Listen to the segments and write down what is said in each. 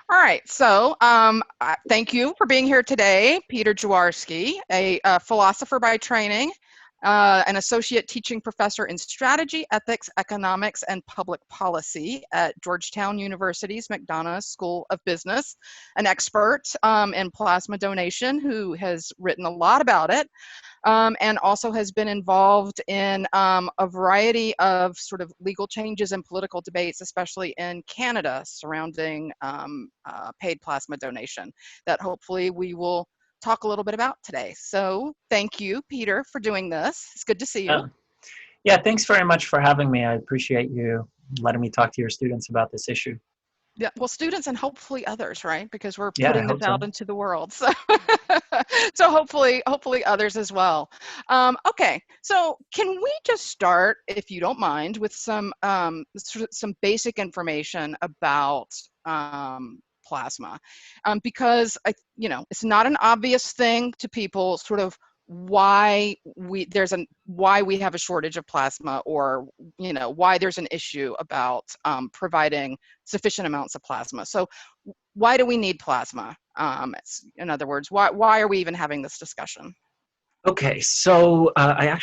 All right, so thank you for being here today, Peter Jaworski, a philosopher by training, an associate teaching professor in strategy, ethics, economics, and public policy at Georgetown University's McDonough School of Business, an expert in plasma donation who has written a lot about it, and also has been involved in a variety of sort of legal changes and political debates, especially in Canada, surrounding paid plasma donation that hopefully we will talk a little bit about today. So thank you, Peter, for doing this. It's good to see you. Yeah, thanks very much for having me. I appreciate you letting me talk to your students about this issue. Yeah, well, students and hopefully others, right? Because we're Yeah, I putting hope this so. out into the world. So, so hopefully others as well. Okay, so can we just start, if you don't mind, with some basic information about plasma, because it's not an obvious thing to people, sort of why we have a shortage of plasma, or why there's an issue about providing sufficient amounts of plasma. So why do we need plasma? In other words, why are we even having this discussion? Okay, so I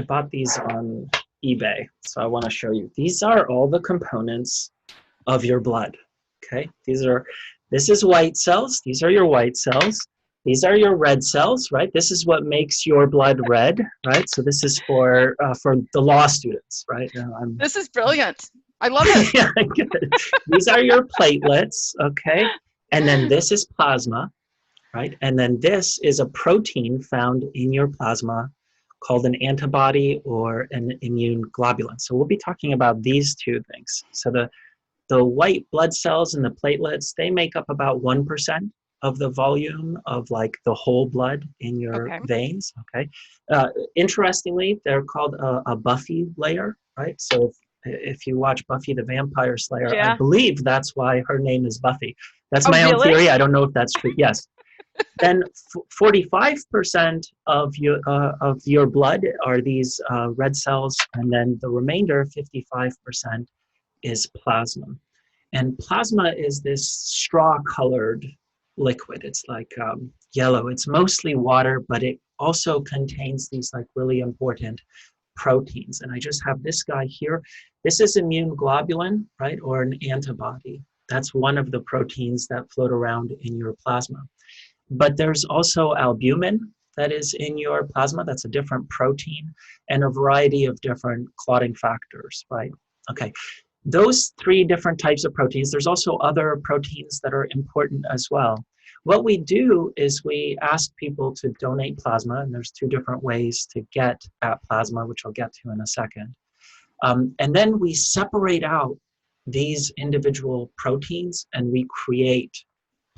bought these on eBay, so I want to show you. These are all the components of your blood. Okay, this is white cells. These are your white cells. These are your red cells, right? This is what makes your blood red, right? So this is for the law students, right? This is brilliant. I love it. Yeah, good. These are your platelets, okay? And then this is plasma, right? And then this is a protein found in your plasma called an antibody or an immune globulin. So we'll be talking about these two things. So the white blood cells and the platelets, they make up about 1% of the volume of like the whole blood in your veins, okay? Interestingly, they're called a Buffy layer, right? So if you watch Buffy the Vampire Slayer, Yeah. I believe that's why her name is Buffy. That's Oh, my own really? theory. I don't know if that's true. Yes. Then 45% of your blood are these red cells, and then the remainder, 55%, is plasma. And plasma is this straw-colored liquid. It's like yellow. It's mostly water, but it also contains these like really important proteins. And I just have this guy here. This is immune globulin, right, or an antibody. That's one of the proteins that float around in your plasma. But there's also albumin that is in your plasma. That's a different protein, and a variety of different clotting factors, right? Okay, those three different types of proteins. There's also other proteins that are important as well. What we do is we ask people to donate plasma, and there's two different ways to get at plasma, which I'll get to in a second. And then we separate out these individual proteins, and we create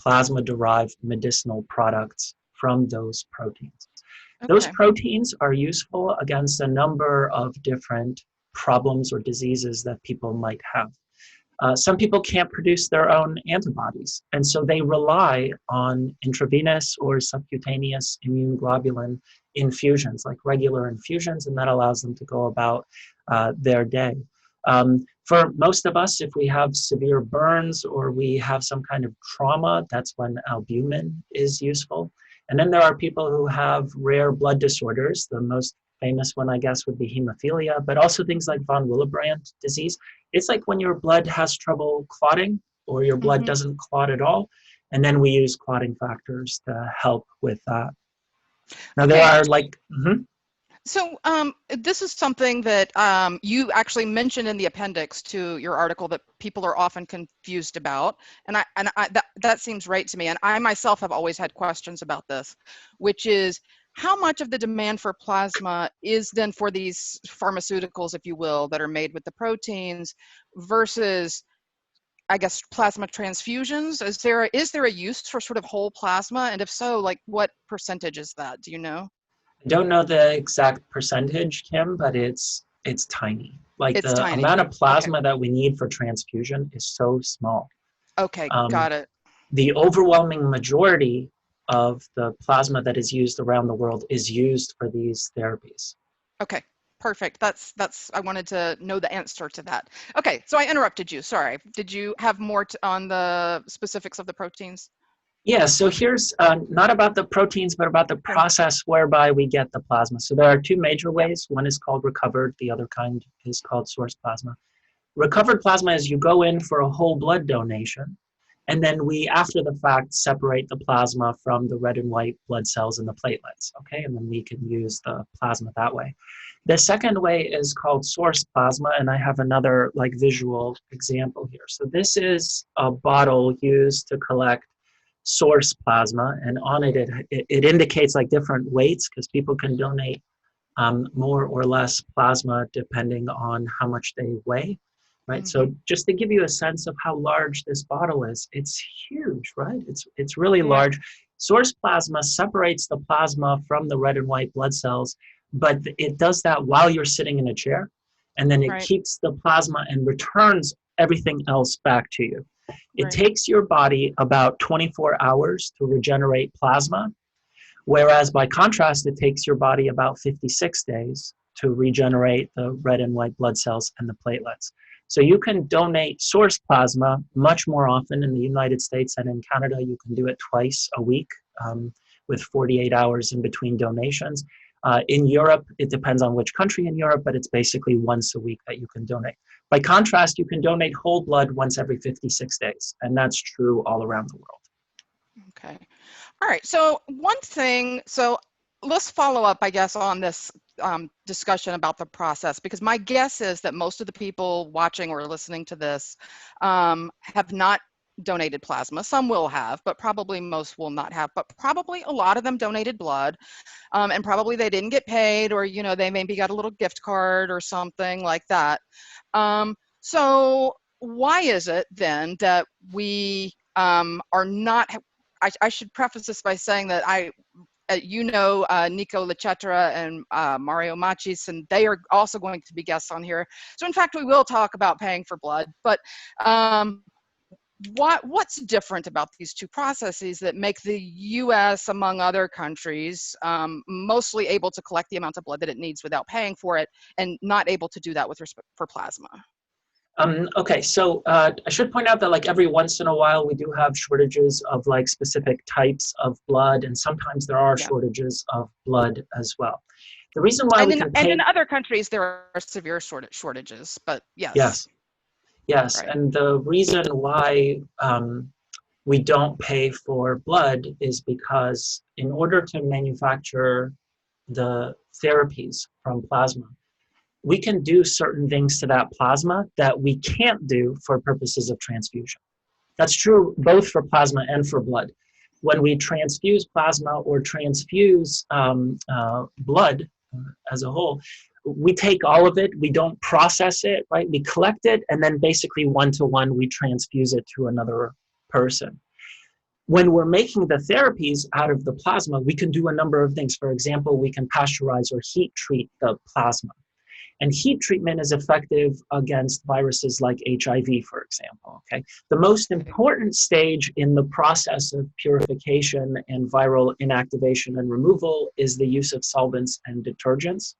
plasma-derived medicinal products from those proteins. Okay. Those proteins are useful against a number of different problems or diseases that people might have. Some people can't produce their own antibodies, and so they rely on intravenous or subcutaneous immune globulin infusions, like regular infusions, and that allows them to go about their day. For most of us, if we have severe burns or we have some kind of trauma, that's when albumin is useful. And then there are people who have rare blood disorders. The most famous one, I guess, would be hemophilia, but also things like von Willebrand disease. It's like when your blood has trouble clotting or your blood doesn't clot at all. And then we use clotting factors to help with that. Now there are like... So this is something that you actually mentioned in the appendix to your article that people are often confused about, and that seems right to me. And I myself have always had questions about this, which is how much of the demand for plasma is then for these pharmaceuticals, if you will, that are made with the proteins versus, I guess, plasma transfusions? Is there a use for sort of whole plasma? And if so, like what percentage is that? Do you know? I don't know the exact percentage, Kim, but it's tiny. Like the amount of plasma that we need for transfusion is so small. Okay, got it. The overwhelming majority of the plasma that is used around the world is used for these therapies. Okay, Perfect. I wanted to know the answer to that. Okay, so I interrupted you. Sorry. Did you have more on the specifics of the proteins? Yeah, so here's not about the proteins, but about the process whereby we get the plasma. So there are two major ways. One is called recovered, the other kind is called source plasma. Recovered plasma is you go in for a whole blood donation, and then we, after the fact, separate the plasma from the red and white blood cells and the platelets, okay? And then we can use the plasma that way. The second way is called source plasma, and I have another like visual example here. So this is a bottle used to collect source plasma, and on it, it indicates like different weights because people can donate more or less plasma depending on how much they weigh, right? So just to give you a sense of how large this bottle is, it's huge, right? It's really large. Source plasma separates the plasma from the red and white blood cells, but it does that while you're sitting in a chair, and then it keeps the plasma and returns everything else back to you. It takes your body about 24 hours to regenerate plasma, whereas by contrast, it takes your body about 56 days to regenerate the red and white blood cells and the platelets. So you can donate source plasma much more often in the United States, and in Canada, you can do it twice a week with 48 hours in between donations. In Europe, it depends on which country in Europe, but it's basically once a week that you can donate. By contrast, you can donate whole blood once every 56 days, and that's true all around the world. Okay. All right. So one thing, so let's follow up, I guess, on this discussion about the process, because my guess is that most of the people watching or listening to this have not donated plasma. Some will have, but probably most will not have, but probably a lot of them donated blood, and probably they didn't get paid, or, you know, they maybe got a little gift card or something like that. So why is it then that we are not, I should preface this by saying that Nico Lechetra and Mario Machis, and they are also going to be guests on here. So in fact, we will talk about paying for blood, but what's different about these two processes that make the U.S., among other countries, mostly able to collect the amount of blood that it needs without paying for it, and not able to do that with respect for plasma? Okay, so I should point out that like every once in a while we do have shortages of like specific types of blood, and sometimes there are shortages of blood as well. The reason why and in other countries there are severe shortages, but yes. Yes, and the reason why we don't pay for blood is because in order to manufacture the therapies from plasma, we can do certain things to that plasma that we can't do for purposes of transfusion. That's true both for plasma and for blood. When we transfuse plasma or transfuse blood as a whole, we take all of it, we don't process it, right? We collect it, and then basically one-to-one, we transfuse it to another person. When we're making the therapies out of the plasma, we can do a number of things. For example, we can pasteurize or heat treat the plasma. And heat treatment is effective against viruses like HIV, for example, okay? The most important stage in the process of purification and viral inactivation and removal is the use of solvents and detergents.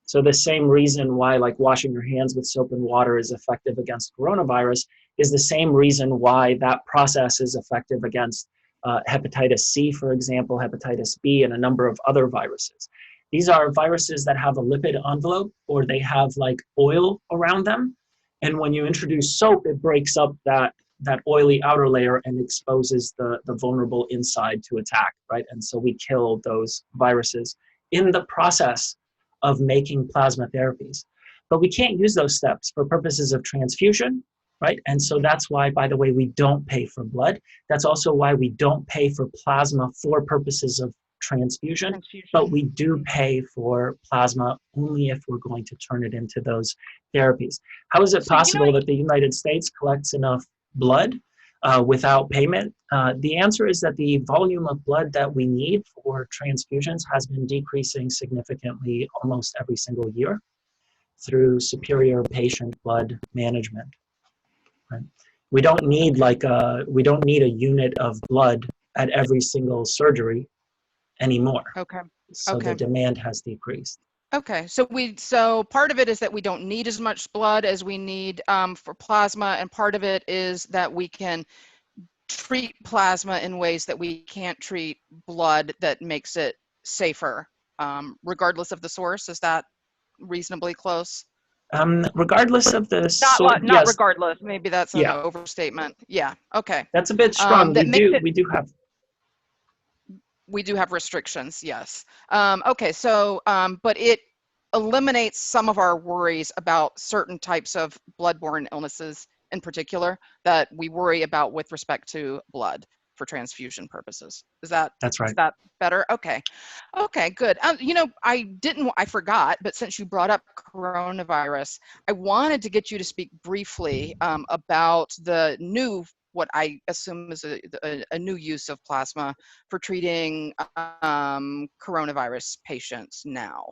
So the same reason why like washing your hands with soap and water is effective against coronavirus is the same reason why that process is effective against hepatitis C, for example, hepatitis B, and a number of other viruses. These are viruses that have a lipid envelope, or they have like oil around them. And when you introduce soap, it breaks up that oily outer layer and exposes the vulnerable inside to attack, right? And so we kill those viruses in the process of making plasma therapies. But we can't use those steps for purposes of transfusion, right? And so that's why, by the way, we don't pay for blood. That's also why we don't pay for plasma for purposes of transfusion, but we do pay for plasma only if we're going to turn it into those therapies. How is it possible that the United States collects enough blood without payment? The answer is that the volume of blood that we need for transfusions has been decreasing significantly almost every single year through superior patient blood management. Right? We don't need a unit of blood at every single surgery anymore. Okay. So the demand has decreased. Okay, so part of it is that we don't need as much blood as we need for plasma, and part of it is that we can treat plasma in ways that we can't treat blood, that makes it safer, regardless of the source. Is that reasonably close? Regardless of the Not sort, not yes, regardless. Maybe that's an yeah, overstatement. Yeah. Okay. that's a bit strong. That makes it. We do have. We do have restrictions. Yes. Okay. So, but it eliminates some of our worries about certain types of bloodborne illnesses in particular that we worry about with respect to blood for transfusion purposes. That's Is right. that better? Okay. Okay, good. I forgot, but since you brought up coronavirus, I wanted to get you to speak briefly about the new, what I assume is a new use of plasma for treating coronavirus patients now.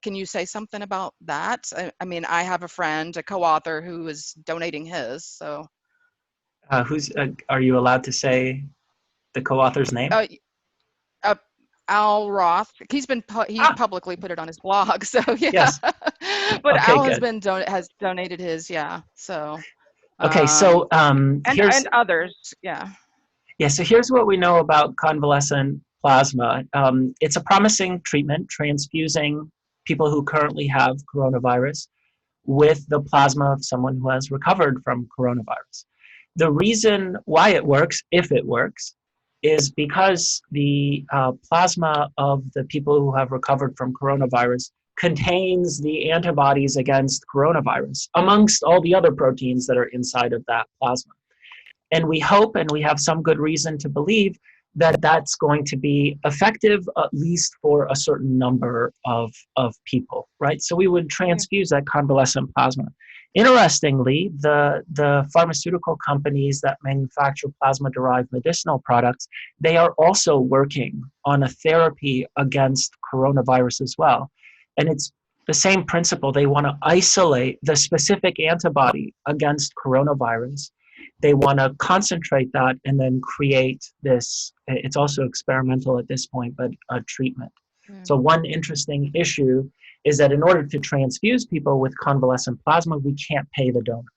Can you say something about that? I mean, I have a friend, a co-author, who is donating his. So, Are you allowed to say the co-author's name? uh, uh, Al Roth, he's Ah, publicly put it on his blog. So yeah, yes. but Okay, Al good. has donated his. Yeah. So, Okay, um, here's and others. Yeah. yeah. So here's what we know about convalescent plasma. It's a promising treatment, transfusing people who currently have coronavirus with the plasma of someone who has recovered from coronavirus. The reason why it works, if it works, is because the plasma of the people who have recovered from coronavirus contains the antibodies against coronavirus, amongst all the other proteins that are inside of that plasma. And we hope, and we have some good reason to believe, that that's going to be effective, at least for a certain number of people, right? So we would transfuse that convalescent plasma. Interestingly, the pharmaceutical companies that manufacture plasma-derived medicinal products, they are also working on a therapy against coronavirus as well. And it's the same principle. They want to isolate the specific antibody against coronavirus. They want to concentrate that and then create this. It's also experimental at this point, but a treatment. Yeah. So one interesting issue is that in order to transfuse people with convalescent plasma, we can't pay the donor.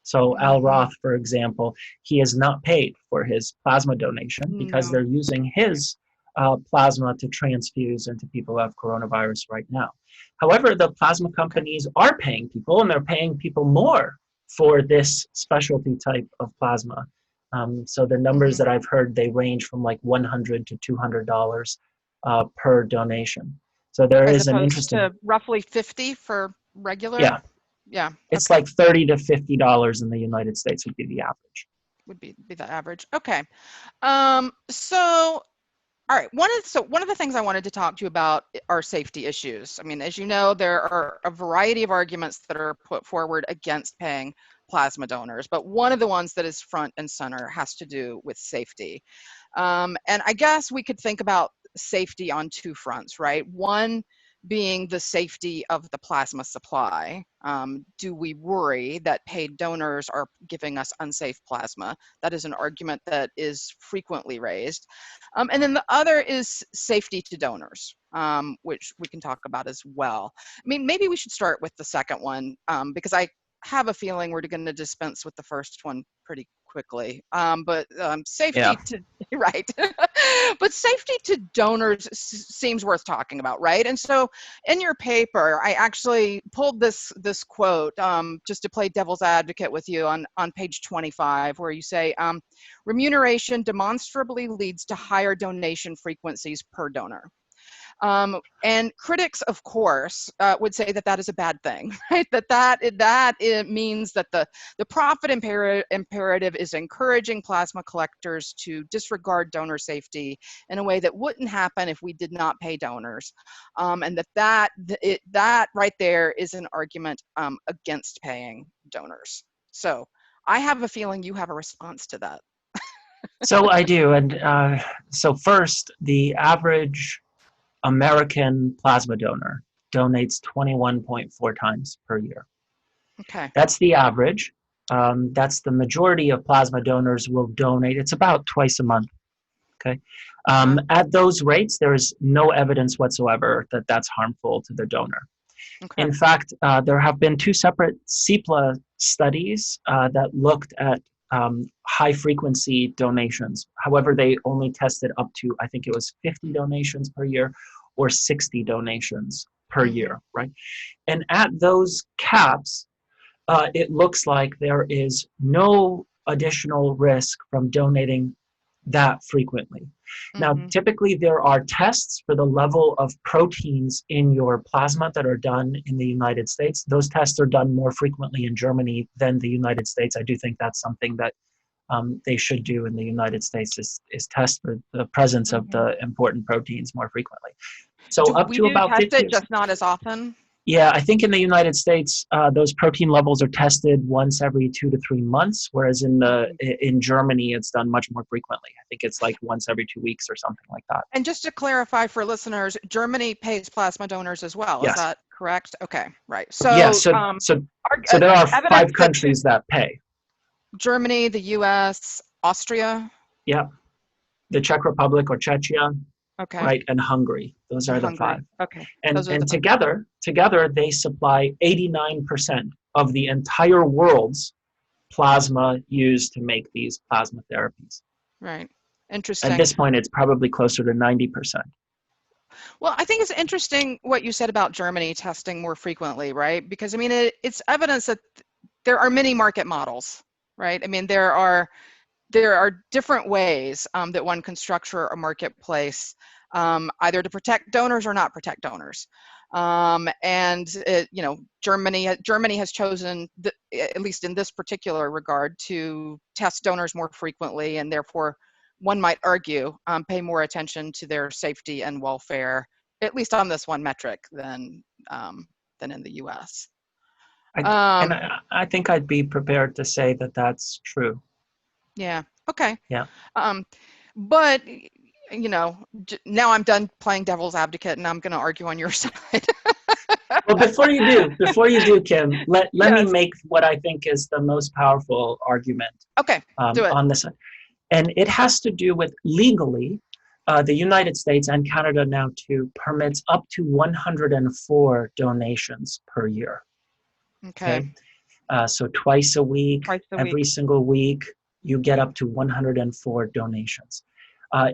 So Al Roth, for example, he is not paid for his plasma donation because No. they're using his plasma to transfuse into people who have coronavirus right now. However, the plasma companies are paying people, and they're paying people more for this specialty type of plasma. So the numbers that I've heard, they range from like $100 to $200 per donation. So there As is an opposed interesting, to roughly 50 for regular. yeah, Yeah. it's Okay. like $30 to $50 in the United States would be the average. Would be the average. Okay. So all right. One of the things I wanted to talk to you about are safety issues. I mean, as you know, there are a variety of arguments that are put forward against paying plasma donors, but one of the ones that is front and center has to do with safety. And I guess we could think about safety on two fronts, right? One being the safety of the plasma supply. Do we worry that paid donors are giving us unsafe plasma? That is an argument that is frequently raised. And then the other is safety to donors, which we can talk about as well. I mean, maybe we should start with the second one, because I have a feeling we're going to dispense with the first one pretty quickly. But Yeah. safety to, right. But safety to donors seems worth talking about, right? And so in your paper, I actually pulled this quote just to play devil's advocate with you on page 25, where you say, remuneration demonstrably leads to higher donation frequencies per donor. And critics, of course, would say that that is a bad thing, right? That it means that the profit imperative is encouraging plasma collectors to disregard donor safety in a way that wouldn't happen if we did not pay donors, and that right there is an argument against paying donors. So I have a feeling you have a response to that. So I do. And so first, the average American plasma donor donates 21.4 times per year. Okay. That's the average. That's the majority of plasma donors will donate. It's about twice a month. Okay. At those rates, there is no evidence whatsoever that that's harmful to the donor. Okay. In fact, there have been two separate CEPLA studies that looked at high-frequency donations. However, they only tested up to, I think it was 50 donations per year or 60 donations per year, right? And at those caps, it looks like there is no additional risk from donating that frequently. Now, typically there are tests for the level of proteins in your plasma that are done in the United States. Those tests are done more frequently in Germany than the United States. I do think that's something that they should do in the United States is test for the presence of the important proteins more frequently. So up to about 50. Test it, just not as often? Yeah, I think in the United States, those protein levels are tested once every 2 to 3 months, whereas in Germany, it's done much more frequently. I think it's like once every 2 weeks or something like that. And just to clarify for listeners, Germany pays plasma donors as well. Yes. Is that correct? Okay, right. So, yeah, so there are 5 countries that pay. Germany, the U.S., Austria. Yeah, the Czech Republic or Czechia. Okay. Right, and Hungary. Those are the 5. Okay. And together they supply 89% of the entire world's plasma used to make these plasma therapies. Right. Interesting. At this point, it's probably closer to 90%. Well, I think it's interesting what you said about Germany testing more frequently, right? Because I mean, it's evidence that there are many market models, right? I mean, there are different ways that one can structure a marketplace, either to protect donors or not protect donors. Germany has chosen, at least in this particular regard, to test donors more frequently, and therefore, one might argue, pay more attention to their safety and welfare, at least on this one metric, than in the U.S. I think I'd be prepared to say that that's true. Yeah. Okay. Yeah. But now I'm done playing devil's advocate, and I'm going to argue on your side. Well, before you do, Kim, let me make what I think is the most powerful argument. Okay. Do it. On this, and it has to do with legally, the United States and Canada now too permits up to 104 donations per year. Okay. So twice a week, every single week, you get up to 104 donations.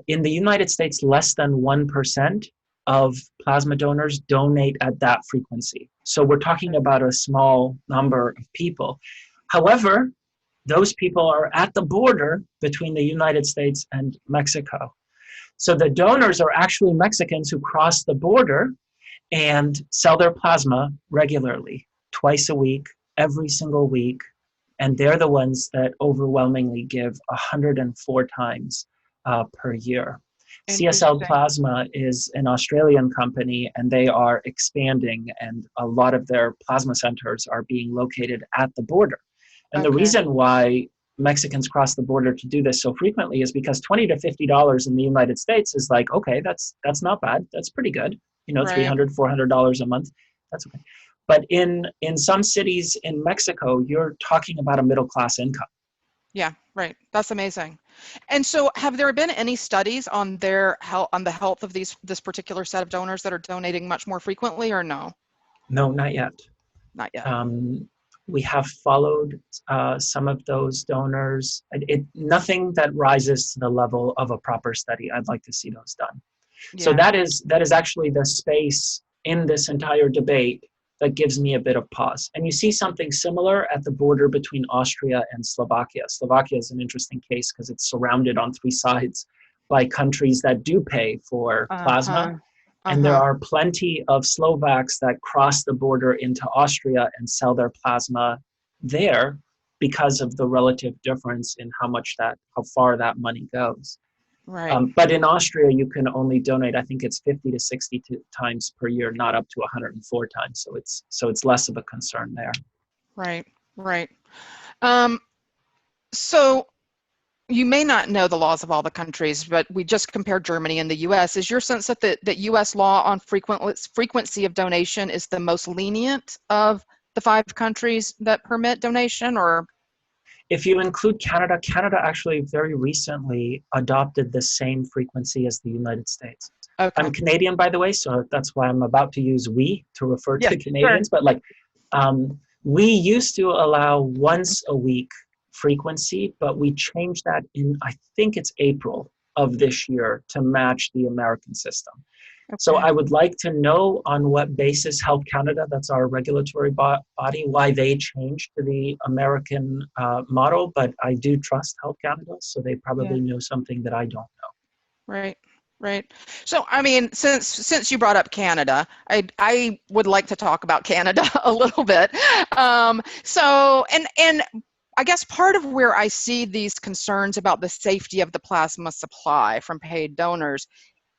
In the United States, less than 1% of plasma donors donate at that frequency. So we're talking about a small number of people. However, those people are at the border between the United States and Mexico. So the donors are actually Mexicans who cross the border and sell their plasma regularly, twice a week, every single week. And they're the ones that overwhelmingly give 104 times per year. CSL Plasma is an Australian company, and they are expanding, and a lot of their plasma centers are being located at the border. And the reason why Mexicans cross the border to do this so frequently is because $20 to $50 in the United States is like, okay, that's not bad. That's pretty good. $300, $400 a month. That's okay. But in some cities in Mexico, you're talking about a middle-class income. Yeah, right. That's amazing. And so, have there been any studies on their health, on the health of this particular set of donors that are donating much more frequently, or no? No, not yet. Not yet. We have followed some of those donors. Nothing that rises to the level of a proper study. I'd like to see those done. Yeah. So that is actually the space in this entire debate that gives me a bit of pause. And you see something similar at the border between Austria and Slovakia. Slovakia is an interesting case because it's surrounded on 3 sides by countries that do pay for plasma. And there are plenty of Slovaks that cross the border into Austria and sell their plasma there because of the relative difference in how far that money goes. Right. But in Austria, you can only donate, I think it's 50 to 60 times per year, not up to 104 times. So it's less of a concern there. Right. So you may not know the laws of all the countries, but we just compared Germany and the U.S. Is your sense that the U.S. law on frequency of donation is the most lenient of the 5 countries that permit donation, or? If you include Canada, Canada actually very recently adopted the same frequency as the United States. I'm Okay. Canadian, by the way, so that's why I'm about to use we to refer Yes, to sure. Canadians. But like, we used to allow once a week frequency, but we changed that in, I think it's April of this year, to match the American system. So Okay. I would like to know on what basis Health Canada, that's our regulatory body, why they changed to the American model, but I do trust Health Canada, so they Yeah. probably know something that I don't know. Right. Right. So, I mean, since you brought up Canada, I would like to talk about Canada a little bit. And I guess part of where I see these concerns about the safety of the plasma supply from paid donors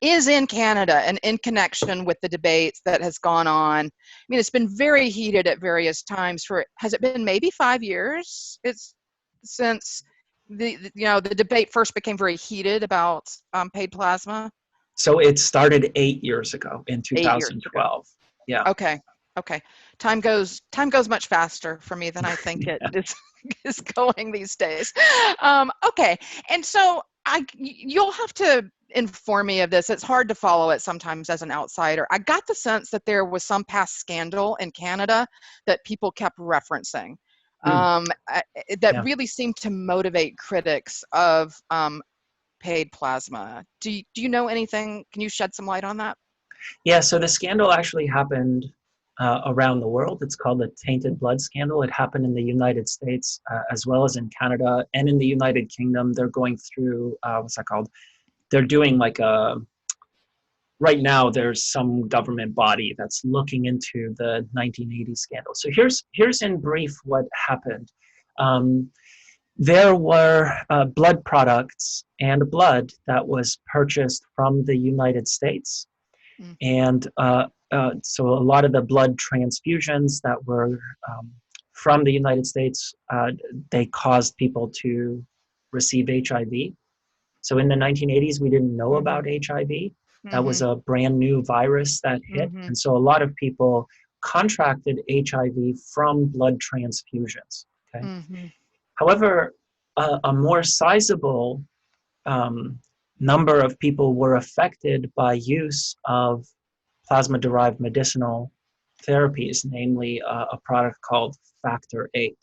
is in Canada and in connection with the debates that has gone on. I mean, it's been very heated at various times has it been maybe 5 years? It's since the debate first became very heated about paid plasma. So it started 8 years ago in 8 years ago. 2012. Yeah. Okay. Okay. Time goes much faster for me than I think it is going these days. Okay. And so you'll have to inform me of this. It's hard to follow it sometimes as an outsider. I got the sense that there was some past scandal in Canada that people kept referencing, Mm, that yeah. really seemed to motivate critics of paid plasma. Do you know anything? Can you shed some light on that? Yeah, so the scandal actually happened around the world. It's called the tainted blood scandal. It happened in the United States as well as in Canada and in the United Kingdom. They're going through, what's that called? They're doing like right now there's some government body that's looking into the 1980 scandal. So here's in brief what happened. There were blood products and blood that was purchased from the United States. Mm. And so a lot of the blood transfusions that were from the United States, they caused people to receive HIV. So in the 1980s, we didn't know about HIV. That was Mm-hmm. a brand new virus that hit. Mm-hmm. And so a lot of people contracted HIV from blood transfusions. Okay. Mm-hmm. However, a more sizable number of people were affected by use of plasma-derived medicinal therapies, namely a product called Factor VIII.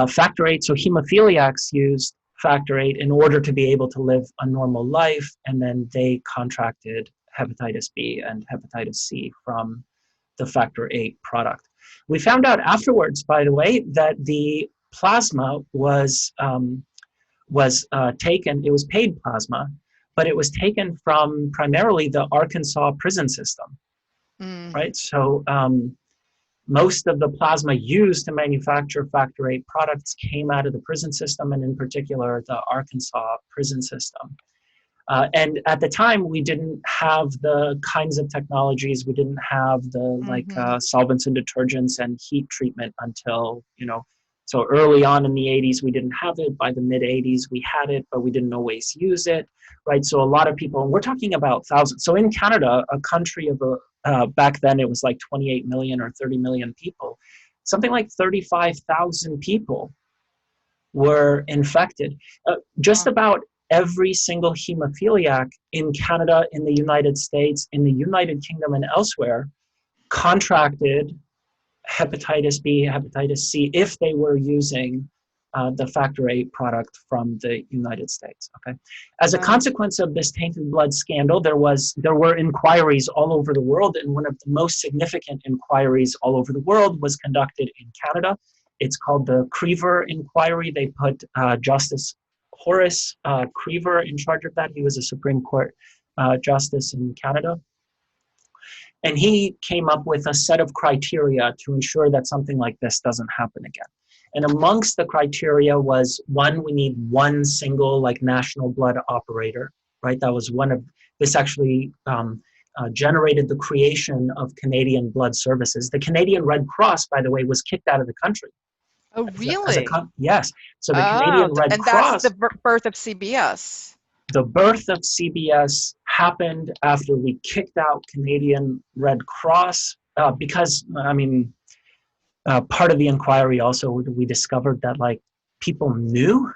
Factor VIII, so hemophiliacs used Factor VIII in order to be able to live a normal life, and then they contracted hepatitis B and hepatitis C from the Factor VIII product. We found out afterwards, by the way, that the plasma was taken, it was paid plasma, but it was taken from primarily the Arkansas prison system, Mm. right? So most of the plasma used to manufacture Factor VIII products came out of the prison system, and in particular, the Arkansas prison system. And at the time, we didn't have the kinds of technologies, we didn't have the solvents and detergents and heat treatment until, so early on in the 80s, we didn't have it. By the mid 80s, we had it, but we didn't always use it, right? So a lot of people, and we're talking about thousands. So in Canada, a country of back then it was like 28 million or 30 million people, something like 35,000 people were infected. Just about every single hemophiliac in Canada, in the United States, in the United Kingdom, and elsewhere contracted hepatitis B, hepatitis C, if they were using the Factor VIII product from the United States. Okay, as a consequence of this tainted blood scandal, there were inquiries all over the world, and one of the most significant inquiries all over the world was conducted in Canada. It's called the Krawiec inquiry. They put Justice Horace Krawiec in charge of that. He was a Supreme Court justice in Canada. And he came up with a set of criteria to ensure that something like this doesn't happen again. And amongst the criteria was, one, we need one single national blood operator, right? That was one of, this actually generated the creation of Canadian Blood Services. The Canadian Red Cross, by the way, was kicked out of the country. Oh, really? Yes. So the Canadian Red and Cross. That's the birth of CBS. The birth of CBS happened after we kicked out Canadian Red Cross because, part of the inquiry also, we discovered that people knew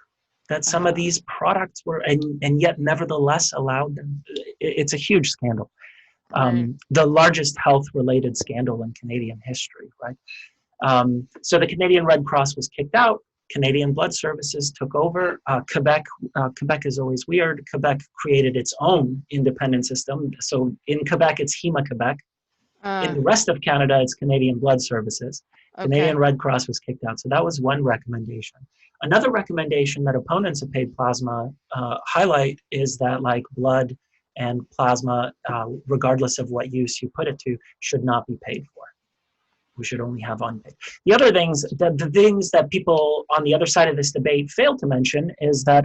that some of these products were, and yet nevertheless allowed them. It's a huge scandal. Right. The largest health-related scandal in Canadian history, right? So the Canadian Red Cross was kicked out. Canadian Blood Services took over. Quebec is always weird. Quebec created its own independent system. So in Quebec, it's Hema-Quebec. In the rest of Canada, it's Canadian Blood Services. Canadian Red Cross was kicked out. So that was one recommendation. Another recommendation that opponents of paid plasma highlight is that like blood and plasma, regardless of what use you put it to, should not be paid for. We should only have unpaid. The other things, the things that people on the other side of this debate failed to mention is that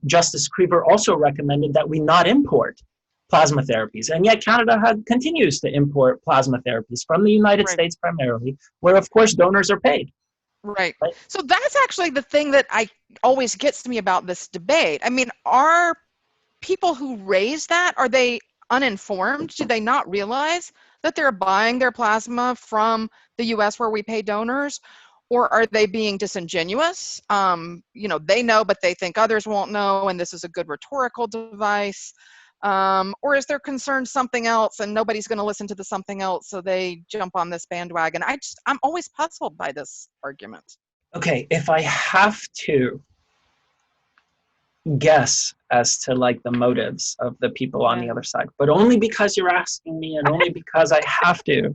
Justice Krieber also recommended that we not import plasma therapies. And yet Canada continues to import plasma therapies from the United States primarily, where of course donors are paid. Right. So that's actually the thing that always gets me about this debate. I mean, are people who raise that, are they uninformed? Do they not realize that they're buying their plasma from the US where we pay donors? Or are they being disingenuous? You know, they know, but they think others won't know, and this is a good rhetorical device. Or is their concern something else and nobody's going to listen to the something else, so they jump on this bandwagon? I'm always puzzled by this argument. Okay, if I have to guess as to like the motives of the people on the other side, but only because you're asking me and only because I have to,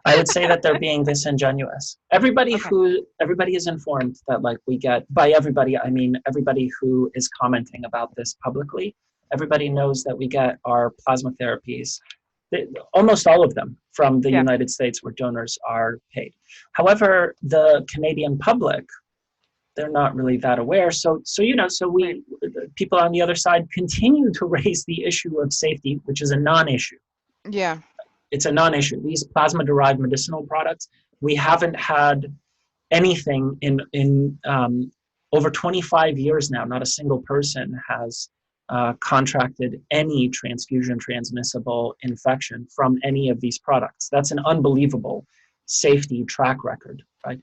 I would say that they're being disingenuous. Everybody is informed that like we get, by everybody, I mean everybody who is commenting about this publicly, everybody knows that we get our plasma therapies, almost all of them, from the United States where donors are paid. However, the Canadian public, they're not really that aware. So people on the other side continue to raise the issue of safety, which is a non-issue. Yeah. It's a non-issue. These plasma-derived medicinal products, we haven't had anything in over 25 years now. Not a single person has contracted any transfusion transmissible infection from any of these products. That's an unbelievable safety track record, right?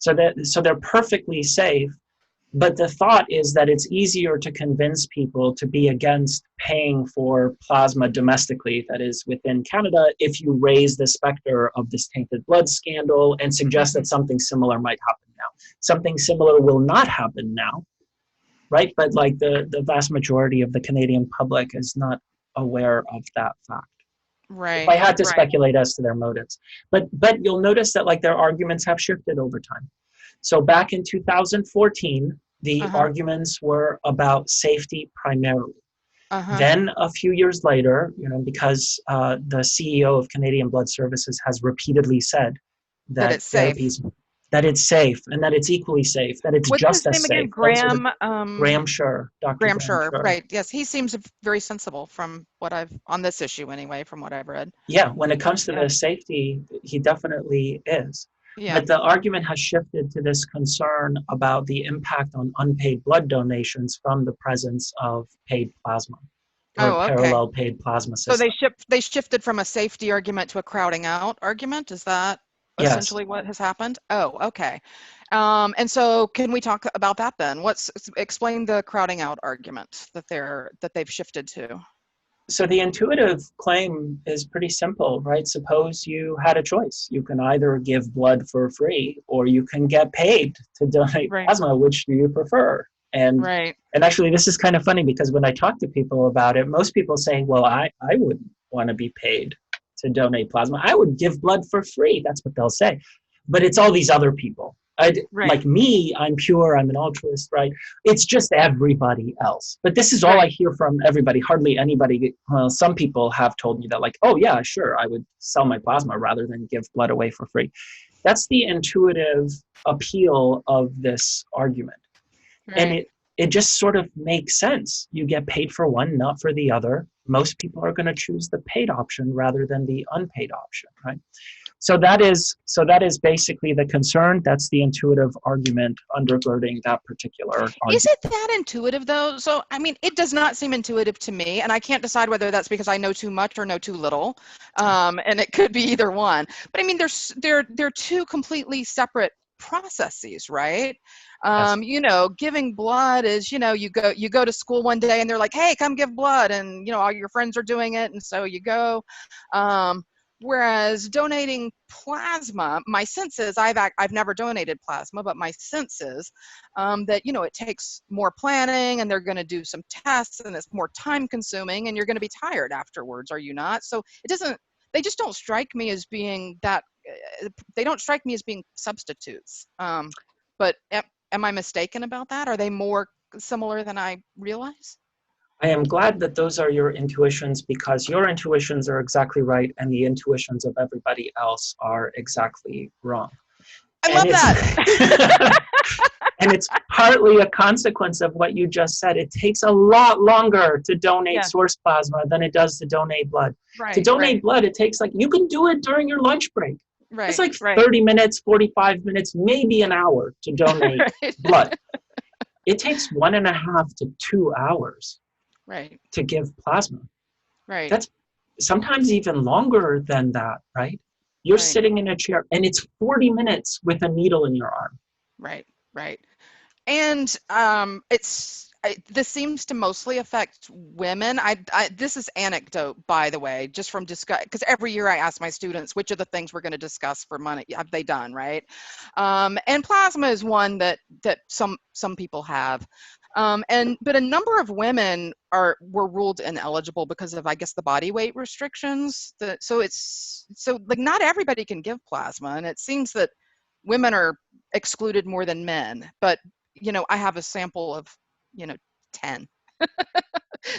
So they're perfectly safe, but the thought is that it's easier to convince people to be against paying for plasma domestically, that is within Canada, if you raise the specter of this tainted blood scandal and suggest that something similar might happen now. Something similar will not happen now, right? But like the vast majority of the Canadian public is not aware of that fact. Right. If I had to speculate as to their motives. But you'll notice that like their arguments have shifted over time. So back in 2014, the arguments were about safety primarily. Then a few years later, because the CEO of Canadian Blood Services has repeatedly said that it's safe. That it's safe and that it's equally safe, that it's just as safe. Graham Sure, Dr. Graham Sure, right. Yes, he seems very sensible from what on this issue anyway, from what I've read. Yeah, when it comes to the safety, he definitely is. Yeah. But the argument has shifted to this concern about the impact on unpaid blood donations from the presence of paid plasma or parallel paid plasma system. So they shifted from a safety argument to a crowding out argument? Is that essentially what has happened? Oh, okay. And so can we talk about that then? Explain the crowding out argument that they've shifted to. So the intuitive claim is pretty simple, right? Suppose you had a choice. You can either give blood for free or you can get paid to donate plasma. Which do you prefer? And actually, this is kind of funny because when I talk to people about it, most people say, well, I wouldn't want to be paid to donate plasma. I would give blood for free. That's what they'll say. But it's all these other people. Like me, I'm pure, I'm an altruist, right? It's just everybody else. But this is all I hear from everybody, hardly anybody. Well, some people have told me that like, oh yeah, sure, I would sell my plasma rather than give blood away for free. That's the intuitive appeal of this argument. And it just sort of makes sense. You get paid for one, not for the other. Most people are going to choose the paid option rather than the unpaid option, right? So that is basically the concern. That's the intuitive argument undergirding that particular argument. Is it that intuitive though? So, I mean, it does not seem intuitive to me, and I can't decide whether that's because I know too much or know too little, and it could be either one. But I mean, they're two completely separate processes, right? Yes. You know, giving blood is, you know, you go to school one day and they're like, hey, come give blood, and you know, all your friends are doing it, and so you go. Whereas donating plasma, my sense is, I've never donated plasma, but my sense is that, you know, it takes more planning, and they're going to do some tests, and it's more time consuming, and you're going to be tired afterwards, are you not? So it doesn't, they just don't strike me as being that, they don't strike me as being substitutes. But am I mistaken about that? Are they more similar than I realize? I am glad that those are your intuitions, because your intuitions are exactly right and the intuitions of everybody else are exactly wrong. I And love it's that. and it's partly a consequence of what you just said. It takes a lot longer to donate Yeah. source plasma than it does to donate blood. To Right, donate right, blood, it takes, like, you can do it during your lunch break. It's right, like right, 30 minutes, 45 minutes, maybe an hour to donate right, blood. It takes 1.5 to 2 hours right, to give plasma. right, That's sometimes even longer than that, right? You're right, sitting in a chair and it's 40 minutes with a needle in your arm. right, right. And this seems to mostly affect women. This is anecdote, by the way, just from discuss, because every year I ask my students which of the things we're going to discuss for money have they done, right? And plasma is one that some people have. But a number of women were ruled ineligible because of, I guess, the body weight restrictions. So like not everybody can give plasma, and it seems that women are excluded more than men. But you know, I have a sample of, you know, 10.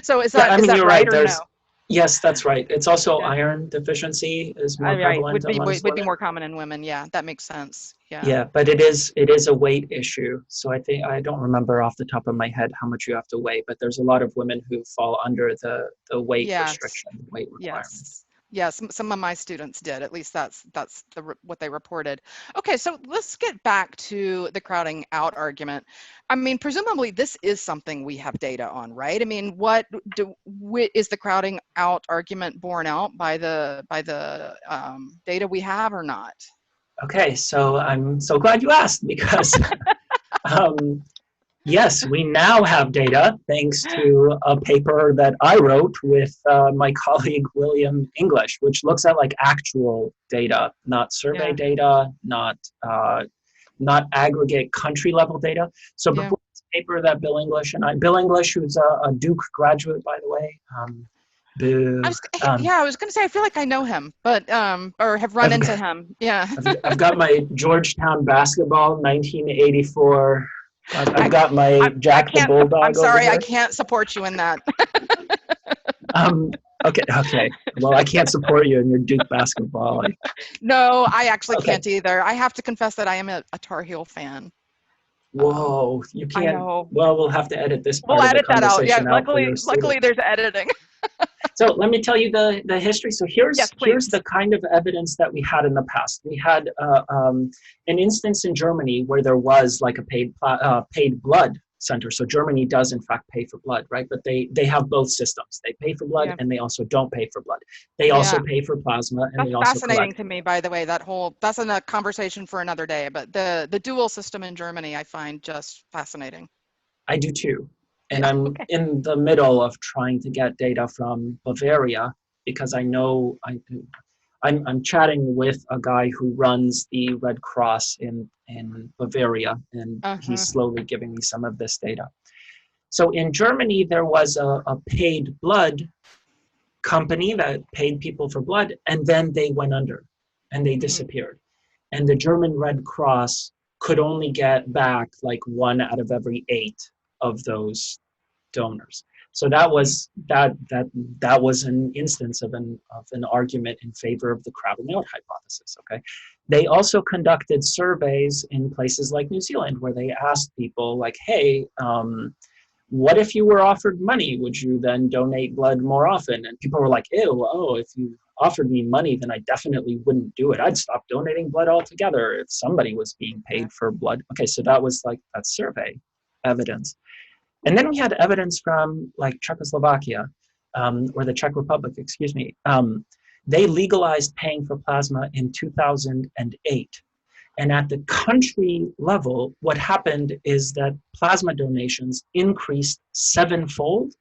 So Yeah, I is mean, that you're right right. or no? Yes, that's right. It's also Yeah, iron deficiency is more right. prevalent amongst Would be women. more common in women. Yeah, that makes sense. Yeah. Yeah, but it is a weight issue. So I think, I don't remember off the top of my head how much you have to weigh, but there's a lot of women who fall under the weight Yes. restriction, weight requirement. Yes. Yes, some of my students did. At least that's what they reported. Okay, so let's get back to the crowding out argument. I mean, presumably this is something we have data on, right? I mean, is the crowding out argument borne out by the data we have or not? Okay, so I'm so glad you asked, because um, yes, we now have data thanks to a paper that I wrote with my colleague William English, which looks at like actual data, not survey Yeah, data, not aggregate country level data. So yeah. before this paper that Bill English, who's a Duke graduate, by the way, boo. I was gonna say I feel like I know him, but or have run I've into got, him. Yeah. I've got my Georgetown basketball 1984. I've I, got my I Jack the can't. I'm Bulldog over sorry, I here. can't support you in that. Um, okay. Well, I can't support you in your Duke basketball. No, I actually Okay. can't either. I have to confess that I am a Tar Heel fan. Whoa, you I can't. know. Well, we'll have to edit this We'll part of the edit that out. Yeah, conversation out for your luckily students. there's editing. So let me tell you the history. So Yes, here's please. the kind of evidence that we had in the past. We had an instance in Germany where there was like a paid blood center. So Germany does in fact pay for blood, right? But they have both systems. They pay for blood Yeah, and they also don't pay for blood. They also yeah. pay for plasma and That's they also fascinating collect. to me, by the way. That's a conversation for another day. But the dual system in Germany, I find just fascinating. I do too. And Yeah. I'm Okay. in the middle of trying to get data from Bavaria, because I know I'm chatting with a guy who runs the Red Cross in Bavaria, and Uh-huh. he's slowly giving me some of this data. So in Germany, there was a paid blood company that paid people for blood, and then they went under and they Hmm. disappeared. And the German Red Cross could only get back like 1 out of every 8 of those donors. So that was an instance of an argument in favor of the crowding out hypothesis. Okay, they also conducted surveys in places like New Zealand where they asked people like, hey, what if you were offered money? Would you then donate blood more often? And people were like, ew, oh, if you offered me money, then I definitely wouldn't do it. I'd stop donating blood altogether if somebody was being Yeah. paid for blood. Okay, so that was like that survey evidence. And then we had evidence from like Czechoslovakia, or the Czech Republic, excuse me. They legalized paying for plasma in 2008. And at the country level, what happened is that plasma donations increased 7-fold,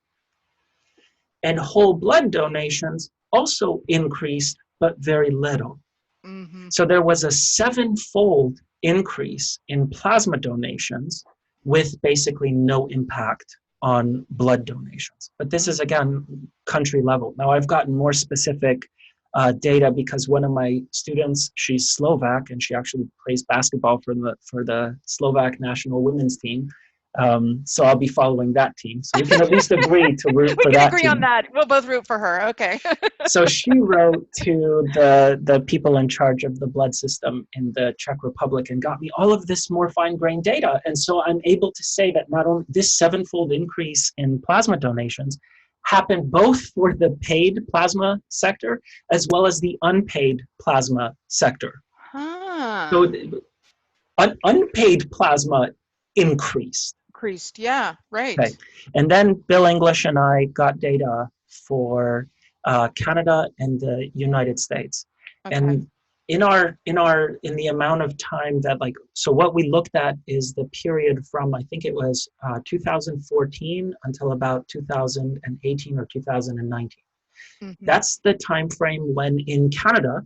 and whole blood donations also increased, but very little. Mm-hmm. So there was a 7-fold increase in plasma donations with basically no impact on blood donations. But this is, again, country level. Now, I've gotten more specific data because one of my students, she's Slovak, and she actually plays basketball for the Slovak national women's team. So I'll be following that team. So we can at least agree to root for that team. We can agree on that. We'll both root for her. Okay. So she wrote to the people in charge of the blood system in the Czech Republic and got me all of this more fine-grained data. And so I'm able to say that not only this 7-fold increase in plasma donations happened both for the paid plasma sector as well as the unpaid plasma sector. Huh. So unpaid plasma increased. Yeah, right. Okay. And then Bill English and I got data for Canada and the United States. Okay. And in the amount of time that, like, so what we looked at is the period from, I think it was 2014 until about 2018 or 2019. Mm-hmm. That's the time frame when in Canada,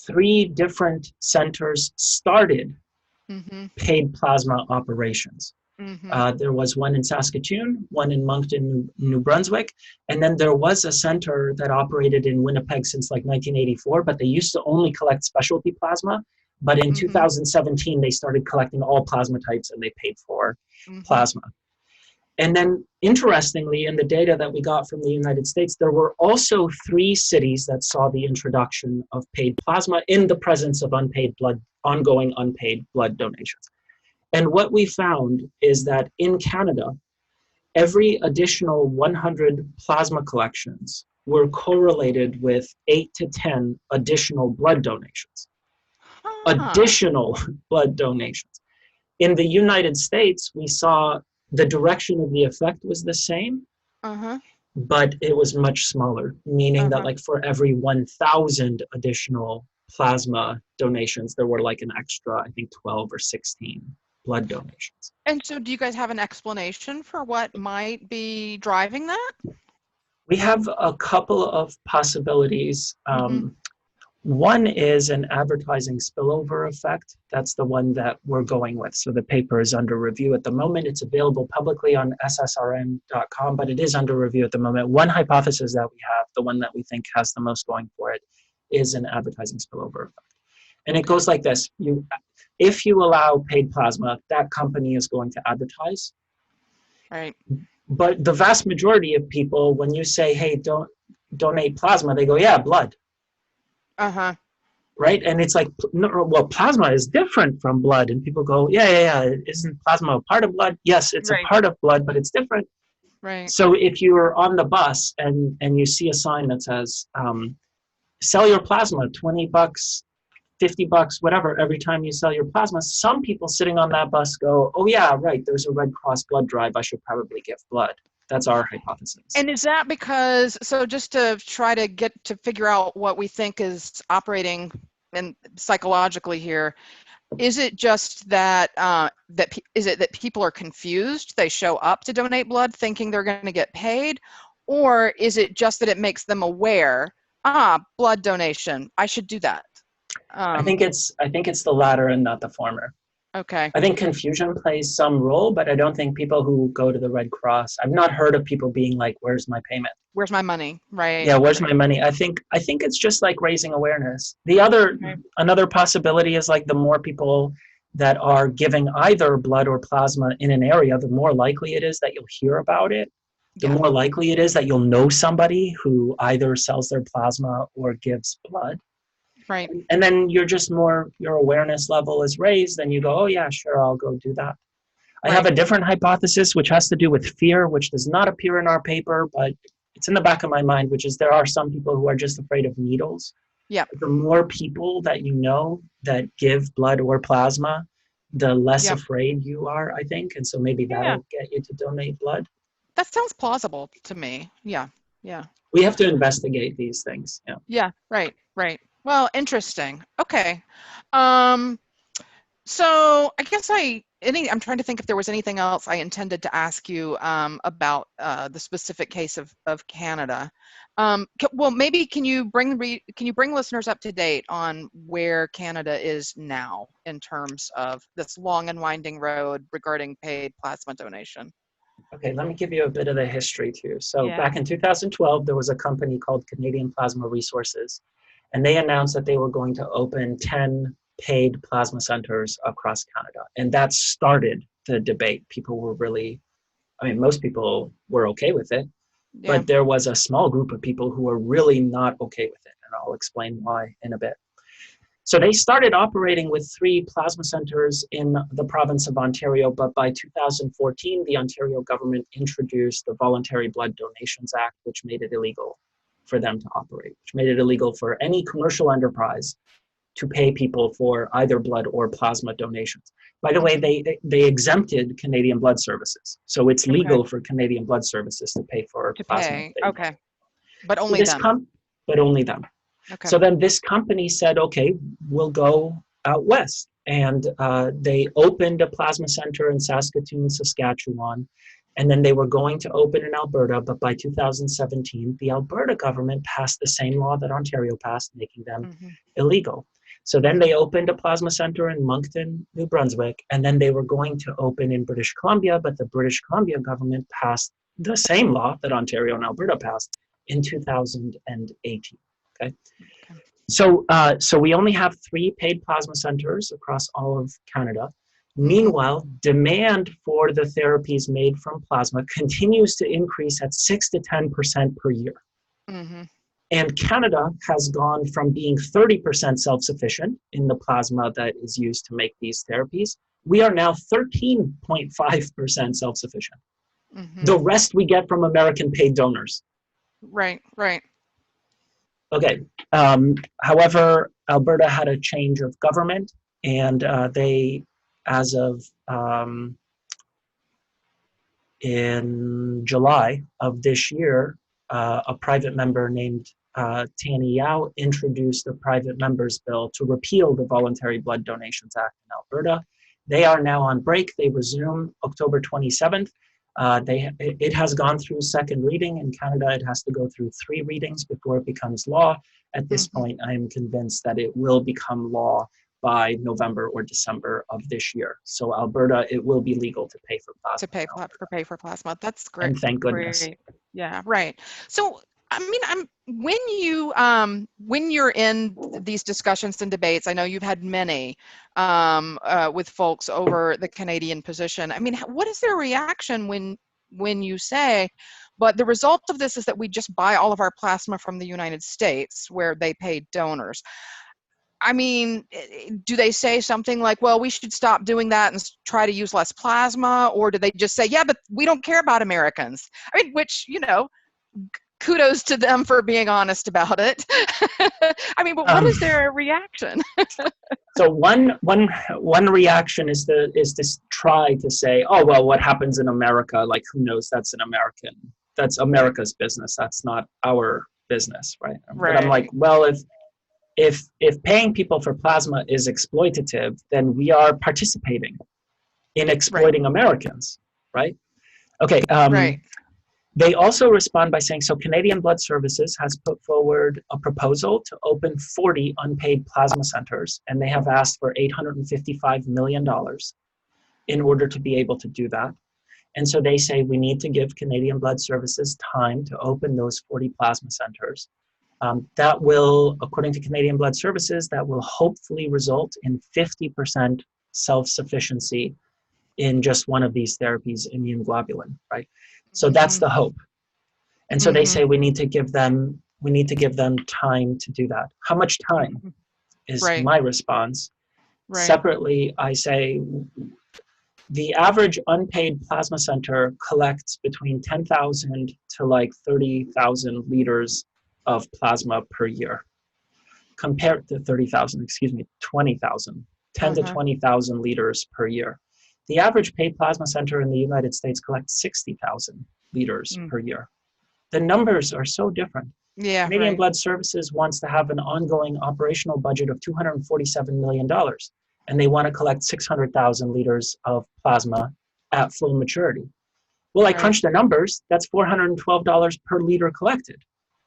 3 different centers started paid plasma operations. There was one in Saskatoon, one in Moncton, New Brunswick, and then there was a center that operated in Winnipeg since like 1984, but they used to only collect specialty plasma. But in 2017, they started collecting all plasma types and they paid for plasma. And then interestingly, in the data that we got from the United States, there were also 3 cities that saw the introduction of paid plasma in the presence of ongoing unpaid blood donations. And what we found is that in Canada, every additional 100 plasma collections were correlated with 8 to 10 additional blood donations. Additional blood donations. In the United States, we saw the direction of the effect was the same, but it was much smaller, meaning that like for every 1,000 additional plasma donations, there were like an extra, I think 12 or 16 blood donations. And so do you guys have an explanation for what might be driving that? We have a couple of possibilities. One is an advertising spillover effect. That's the one that we're going with. So the paper is under review at the moment. It's available publicly on ssrm.com, but it is under review at the moment. One hypothesis that we have, the one that we think has the most going for it, is an advertising spillover effect. And it goes like this. If you allow paid plasma, that company is going to advertise. Right. But the vast majority of people, when you say, hey, don't donate plasma, they go, yeah, blood. Right? And it's like, no, well, plasma is different from blood. And people go, yeah. Isn't plasma a part of blood? Yes, it's a part of blood, but it's different. Right. So if you're on the bus and you see a sign that says, sell your plasma, $20, $50, whatever, every time you sell your plasma, some people sitting on that bus go, oh yeah, right, there's a Red Cross blood drive, I should probably give blood. That's our hypothesis. And is that because, so just to try to get to figure out what we think is operating and psychologically here, is it just that, is it that people are confused, they show up to donate blood thinking they're going to get paid, or is it just that it makes them aware, blood donation, I should do that? I think it's the latter and not the former. Okay. I think confusion plays some role, but I don't think people who go to the Red Cross, I've not heard of people being like, where's my payment? Where's my money? Right. Yeah, where's my money? I think it's just like raising awareness. Another possibility is like the more people that are giving either blood or plasma in an area, the more likely it is that you'll hear about it. The more likely it is that you'll know somebody who either sells their plasma or gives blood. Right. And then your awareness level is raised, and you go, oh yeah, sure, I'll go do that. I have a different hypothesis, which has to do with fear, which does not appear in our paper, but it's in the back of my mind, which is there are some people who are just afraid of needles. Yeah. The more people that you know that give blood or plasma, the less afraid you are, I think. And so maybe that'll get you to donate blood. That sounds plausible to me. Yeah. We have to investigate these things. Yeah. Right. Well, interesting. Okay. So I guess I'm trying to think if there was anything else I intended to ask you about the specific case of Canada. Well, maybe can you bring listeners up to date on where Canada is now in terms of this long and winding road regarding paid plasma donation? Okay, let me give you a bit of the history too. So Yeah. back in 2012, there was a company called Canadian Plasma Resources, and they announced that they were going to open 10 paid plasma centers across Canada. And that started the debate. People were really, I mean, most people were okay with it, Yeah. but there was a small group of people who were really not okay with it. And I'll explain why in a bit. So they started operating with 3 plasma centers in the province of Ontario, but by 2014, the Ontario government introduced the Voluntary Blood Donations Act, which made it illegal for them to operate, which made it illegal for any commercial enterprise to pay people for either blood or plasma donations. By the way, they exempted Canadian Blood Services. So it's legal for Canadian Blood Services to pay for plasma. Okay. But So only them. but only them. Okay. So then this company said, okay, we'll go out west. And they opened a plasma center in Saskatoon, Saskatchewan. And then they were going to open in Alberta. But by 2017, the Alberta government passed the same law that Ontario passed, making them illegal. So then they opened a plasma center in Moncton, New Brunswick. And then they were going to open in British Columbia. But the British Columbia government passed the same law that Ontario and Alberta passed in 2018. Okay. So we only have 3 paid plasma centers across all of Canada. Meanwhile, demand for the therapies made from plasma continues to increase at 6 to 10% per year. And Canada has gone from being 30% self-sufficient in the plasma that is used to make these therapies. We are now 13.5% self-sufficient. The rest we get from American paid donors. Right. Okay. However, Alberta had a change of government, and they, as of in July of this year, a private member named Tanny Yao introduced a private member's bill to repeal the Voluntary Blood Donations Act in Alberta. They are now on break. They resume October 27th. It has gone through second reading. In Canada, it has to go through 3 readings before it becomes law. At this point, I am convinced that it will become law by November or December of this year. So Alberta, it will be legal to pay for plasma. Pay for plasma. That's great. And thank goodness. Great. Yeah, right. So I mean, when you're in these discussions and debates, I know you've had many with folks over the Canadian position. I mean, what is their reaction when you say, but the result of this is that we just buy all of our plasma from the United States, where they pay donors? I mean, do they say something like, well, we should stop doing that and try to use less plasma? Or do they just say, yeah, but we don't care about Americans? I mean, which, kudos to them for being honest about it. I mean, but what is their reaction? So one reaction is to try to say, oh, well, what happens in America? Like, who knows? That's America's business. That's not our business, right? But I'm like, well, if paying people for plasma is exploitative, then we are participating in exploiting Americans, right? Okay. They also respond by saying, so Canadian Blood Services has put forward a proposal to open 40 unpaid plasma centers, and they have asked for $855 million in order to be able to do that. And so they say we need to give Canadian Blood Services time to open those 40 plasma centers. That will, according to Canadian Blood Services, that will hopefully result in 50% self-sufficiency in just one of these therapies, immune globulin, right? So that's the hope. And so they say we need to give them time to do that. How much time is my response. Separately, I say the average unpaid plasma center collects between 10,000 to like 30,000 liters of plasma per year, compared to 20,000, 10 to 20,000 liters per year. The average paid plasma center in the United States collects 60,000 liters per year. The numbers are so different. Canadian Blood Services wants to have an ongoing operational budget of $247 million. and they want to collect 600,000 liters of plasma at full maturity. Well, I Right. crunched the numbers. That's $412 per liter collected.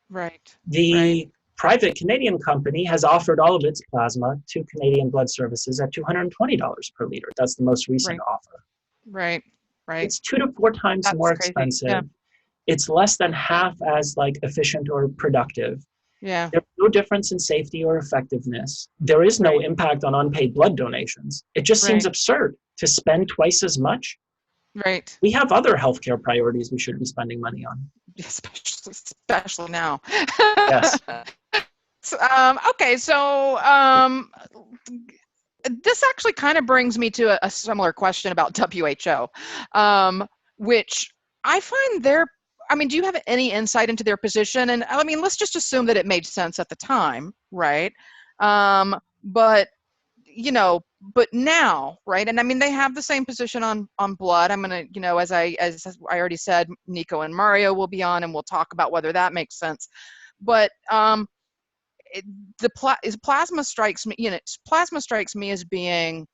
Right. The private Canadian company has offered all of its plasma to Canadian Blood Services at $220 per liter. That's the most recent offer. Right. Right. It's 2 to 4 times That's more crazy. expensive. Yeah. It's less than half as efficient or productive. Yeah. There's no difference in safety or effectiveness. There is no impact on unpaid blood donations. It just seems absurd to spend twice as much. Right. We have other healthcare priorities we should be spending money on. Especially now. Yes. Okay, so this actually kind of brings me to a similar question about WHO, which I find do you have any insight into their position? And I mean, let's just assume that it made sense at the time, right? But now, right? And I mean, they have the same position on blood. I'm gonna, as I already said, Nico and Mario will be on, and we'll talk about whether that makes sense. But plasma strikes me as being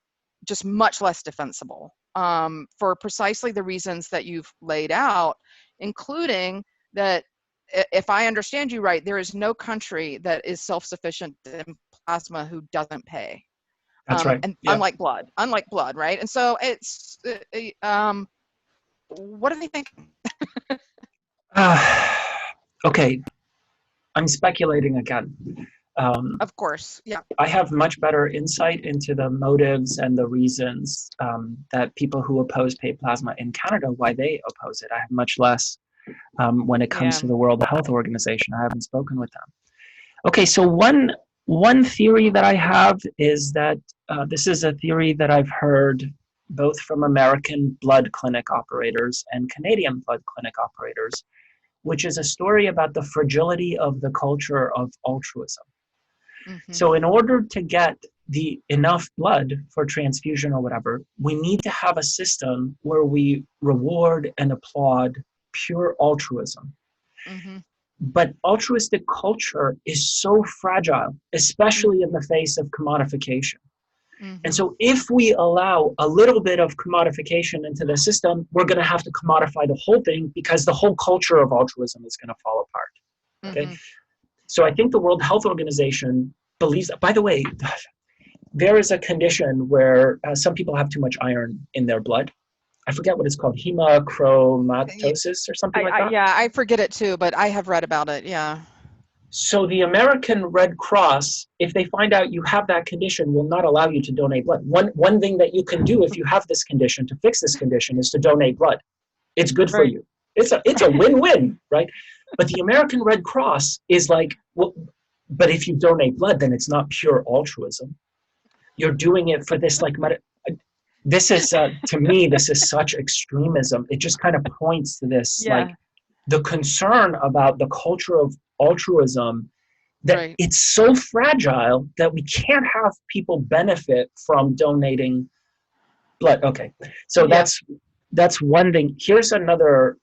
just much less defensible, for precisely the reasons that you've laid out, including that, if I understand you right, there is no country that is self-sufficient in plasma who doesn't pay. That's right. And unlike blood, right? And so it's, what do they think? Okay, I'm speculating again. Of course, yeah. I have much better insight into the motives and the reasons that people who oppose paid plasma in Canada, why they oppose it. I have much less when it comes to the World Health Organization. I haven't spoken with them. Okay, so one theory that I have is that this is a theory that I've heard both from American blood clinic operators and Canadian blood clinic operators, which is a story about the fragility of the culture of altruism. Mm-hmm. So in order to get enough blood for transfusion or whatever, we need to have a system where we reward and applaud pure altruism. Mm-hmm. But altruistic culture is so fragile, especially in the face of commodification. Mm-hmm. And so if we allow a little bit of commodification into the system, we're going to have to commodify the whole thing, because the whole culture of altruism is going to fall apart. Okay. Mm-hmm. So I think the World Health Organization believes that. By the way, there is a condition where some people have too much iron in their blood. I forget what it's called, hemochromatosis or something like that. Yeah, I forget it too, but I have read about it, yeah. So the American Red Cross, if they find out you have that condition, will not allow you to donate blood. One thing that you can do if you have this condition, to fix this condition, is to donate blood. It's good for you. It's a win-win, right? But the American Red Cross is like, well, but if you donate blood, then it's not pure altruism. You're doing it for this, this is, to me, this is such extremism. It just kind of points to this, the concern about the culture of altruism, that it's so fragile that we can't have people benefit from donating blood. Okay, so that's one thing. Here's another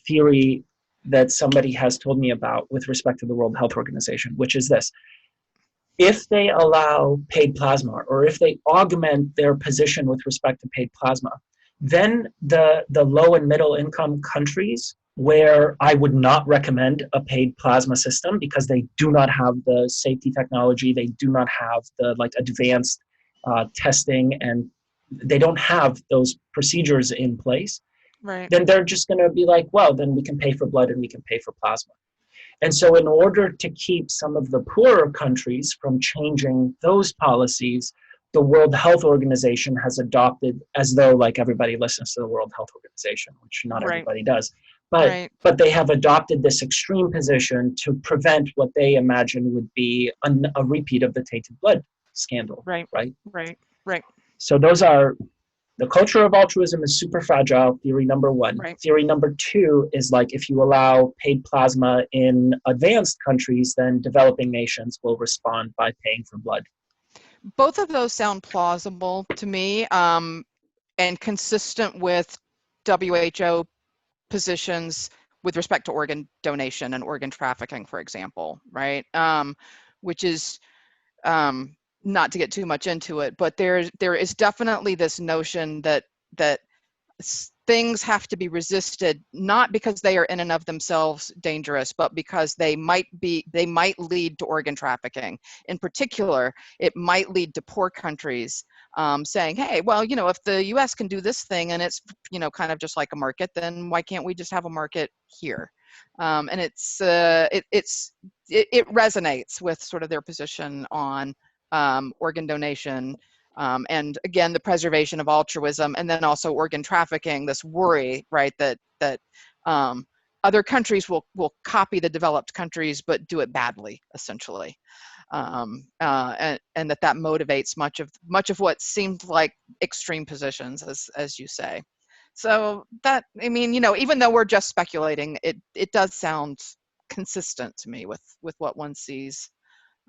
theory that somebody has told me about with respect to the World Health Organization, which is this. If they allow paid plasma, or if they augment their position with respect to paid plasma, then the low and middle income countries, where I would not recommend a paid plasma system because they do not have the safety technology, they do not have the advanced testing, and they don't have those procedures in place, then they're just going to be like, well, then we can pay for blood and we can pay for plasma. And so in order to keep some of the poorer countries from changing those policies, the World Health Organization has adopted, as though everybody listens to the World Health Organization, which not everybody does, but they have adopted this extreme position to prevent what they imagine would be a repeat of the tainted blood scandal. Right. So those are, the culture of altruism is super fragile, theory number one. Theory number two is if you allow paid plasma in advanced countries, then developing nations will respond by paying for blood. Both of those sound plausible to me, and consistent with WHO positions with respect to organ donation and organ trafficking, for example, right? Which is, not to get too much into it, but there is definitely this notion that things have to be resisted, not because they are in and of themselves dangerous, but because they might lead to organ trafficking. In particular, it might lead to poor countries saying, hey, well, if the US can do this thing and it's, kind of just like a market, then why can't we just have a market here? And it resonates with sort of their position on organ donation. And again, the preservation of altruism, and then also organ trafficking, this worry, right, that other countries will copy the developed countries, but do it badly, essentially. And that motivates much of what seemed like extreme positions, as you say. So that, even though we're just speculating, it does sound consistent to me with what one sees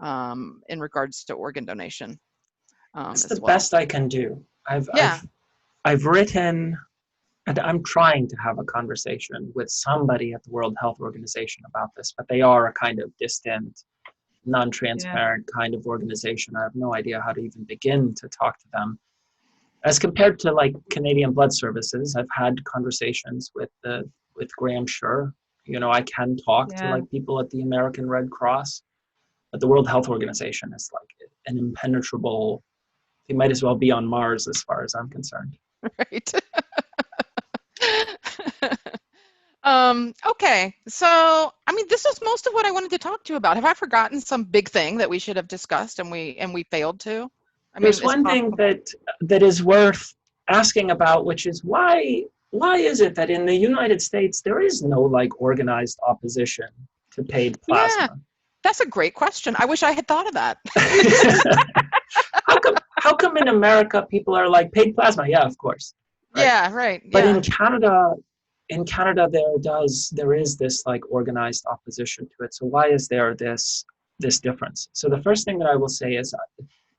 in regards to organ donation. It's the best I can do. Yeah. I've written, and I'm trying to have a conversation with somebody at the World Health Organization about this, but they are a kind of distant, non-transparent kind of organization. I have no idea how to even begin to talk to them. As compared to like Canadian Blood Services, I've had conversations with Graham Schur. I can talk to like people at the American Red Cross, but the World Health Organization is like an impenetrable. They might as well be on Mars as far as I'm concerned. Right. Okay. So, this is most of what I wanted to talk to you about. Have I forgotten some big thing that we should have discussed and we failed to? There's one thing that is worth asking about, which is why is it that in the United States there is no like organized opposition to paid plasma? Yeah, that's a great question. I wish I had thought of that. How come in America people are like paid plasma? Yeah, of course. Right? Yeah, right. Yeah. But in Canada there is this like organized opposition to it. So why is there this difference? So the first thing that I will say is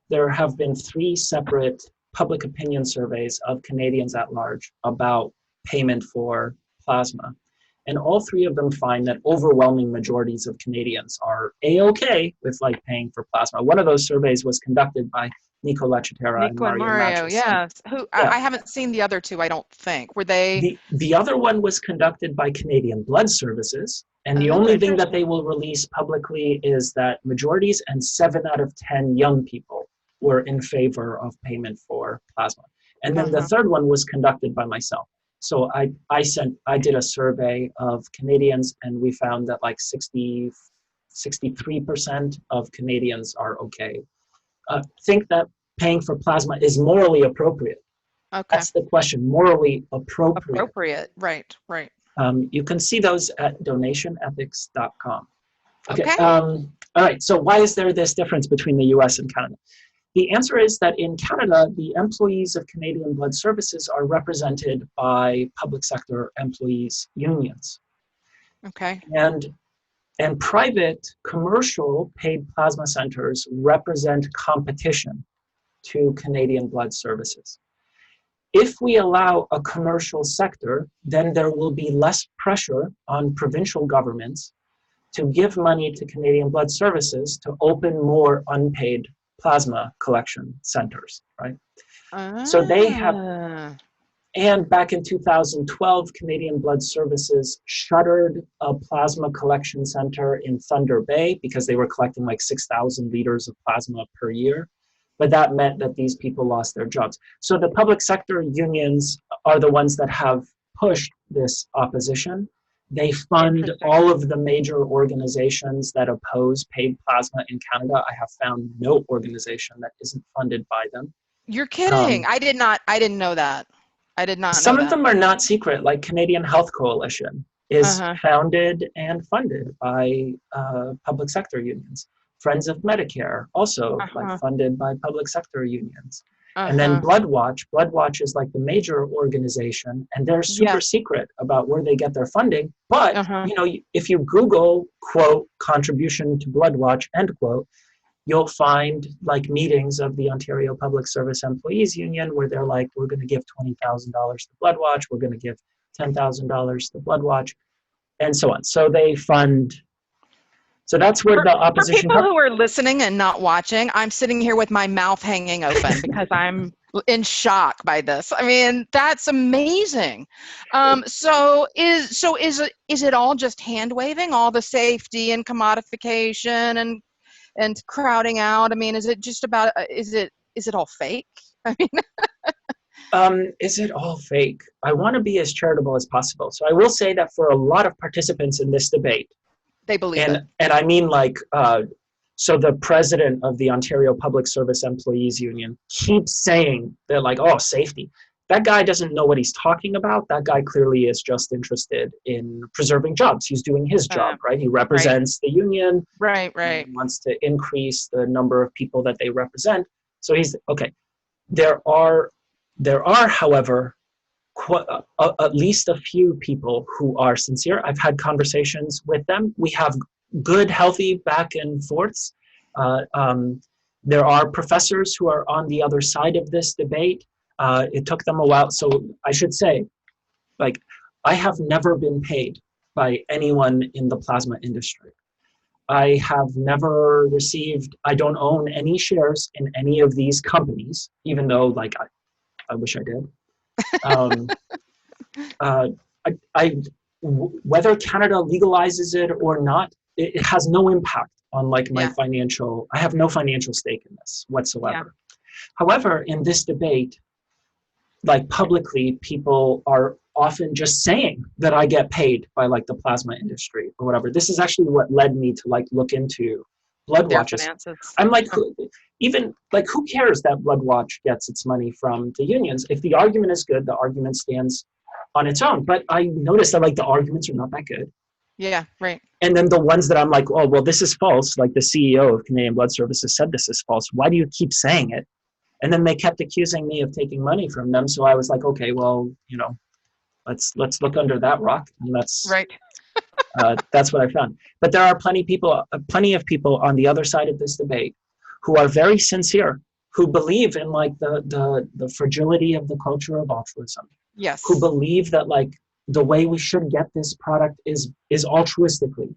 there have been 3 separate public opinion surveys of Canadians at large about payment for plasma. And all 3 of them find that overwhelming majorities of Canadians are A-okay with like paying for plasma. One of those surveys was conducted by Nico Lechatera and Mario, yes. I haven't seen the other 2, I don't think. Were they? The other one was conducted by Canadian Blood Services, and the only thing that they will release publicly is that majorities and 7 out of 10 young people were in favor of payment for plasma. And then the third one was conducted by myself. So I did a survey of Canadians, and we found that like 63% of Canadians are okay. Think that paying for plasma is morally appropriate. Okay. That's the question, morally appropriate. Appropriate, right. You can see those at donationethics.com. Okay. All right, so why is there this difference between the US and Canada? The answer is that in Canada, the employees of Canadian Blood Services are represented by public sector employees' unions. Okay. And private commercial paid plasma centers represent competition to Canadian Blood Services. If we allow a commercial sector, then there will be less pressure on provincial governments to give money to Canadian Blood Services to open more unpaid plasma collection centers, right? So they have, and back in 2012, Canadian Blood Services shuttered a plasma collection center in Thunder Bay because they were collecting like 6,000 liters of plasma per year. But that meant that these people lost their jobs. So the public sector unions are the ones that have pushed this opposition. They fund all of the major organizations that oppose paid plasma in Canada. I have found no organization that isn't funded by them. You're kidding. I didn't know that. I did not know Some that. of them are not secret, like Canadian Health Coalition is founded and funded by public sector unions. Friends of Medicare, also like funded by public sector unions. And then Blood Watch is like the major organization, and they're super secret about where they get their funding. But you know, if you Google quote contribution to Blood Watch end quote, you'll find like meetings of the Ontario Public Service Employees Union where they're like, we're going to give $20,000 to Blood Watch, we're going to give $10,000 to Blood Watch, and so on. So they fund So that's where the For opposition people who are listening and not watching, I'm sitting here with my mouth hanging open because I'm in shock by this. I mean, that's amazing. So is it all just hand waving, all the safety and commodification and crowding out? I mean, is it just about is it all fake? I mean, is it all fake? I want to be as charitable as possible. So I will say that for a lot of participants in this debate, they believe it. and I mean like, so the president of the Ontario Public Service Employees Union keeps saying that like, oh, safety. That guy doesn't know what he's talking about. That guy clearly is just interested in preserving jobs. He's doing his job, right? He represents the union. Right. He wants to increase the number of people that they represent. So he's, okay. There are, however, at least a few people who are sincere. I've had conversations with them. We have good, healthy back and forths. There are professors who are on the other side of this debate. It took them a while. So I should say, like, I have never been paid by anyone in the plasma industry. I have never received, I don't own any shares in any of these companies, even though, like, I wish I did. Whether Canada legalizes it or not, it has no impact on like my financial, I have no financial stake in this whatsoever. However, in this debate, like publicly, people are often just saying that I get paid by like the plasma industry or whatever. This is actually what led me to like look into blood watches. Finances. I'm like, even like, who cares that Blood Watch gets its money from the unions? If the argument is good, the argument stands on its own. But I noticed that like the arguments are not that good. Yeah, right. And then the ones that I'm like, oh, well, this is false. Like the CEO of Canadian Blood Services said this is false. Why do you keep saying it? And then they kept accusing me of taking money from them. So I was like, okay, well, you know, let's look under that rock. And that's right. That's what I found. But there are plenty of people on the other side of this debate who are very sincere, who believe in like the fragility of the culture of altruism. Yes. Who believe that like the way we should get this product is altruistically.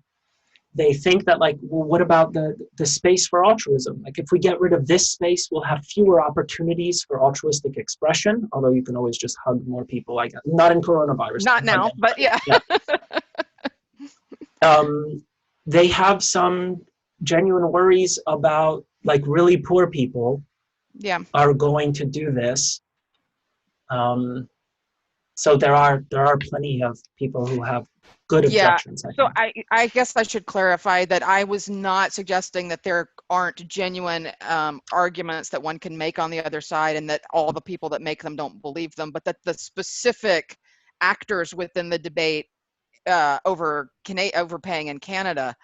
They think that like, well, what about the space for altruism? Like if we get rid of this space, we'll have fewer opportunities for altruistic expression, although you can always just hug more people, like not in coronavirus. Not now, but yeah. They have some genuine worries about like really poor people are going to do this. So there are plenty of people who have good objections. So I guess I should clarify that I was not suggesting that there aren't genuine arguments that one can make on the other side and that all the people that make them don't believe them, but that the specific actors within the debate overpaying in Canada